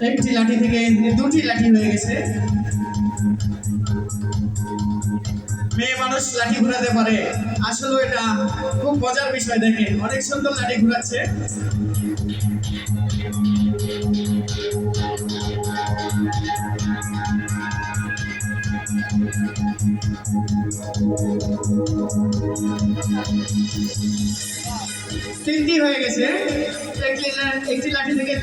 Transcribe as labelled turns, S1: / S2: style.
S1: একটি লাঠি থেকে দুটি লাঠি হয়ে গেছে। মেয়ে মানুষ লাঠি ঘুরাতে পারে, আসলে এটা খুব মজার বিষয়। দেখেন অনেক সুন্দর লাঠি ঘুরাচ্ছে। তিনটি হয়ে গেছে, একটি লাঠি থেকে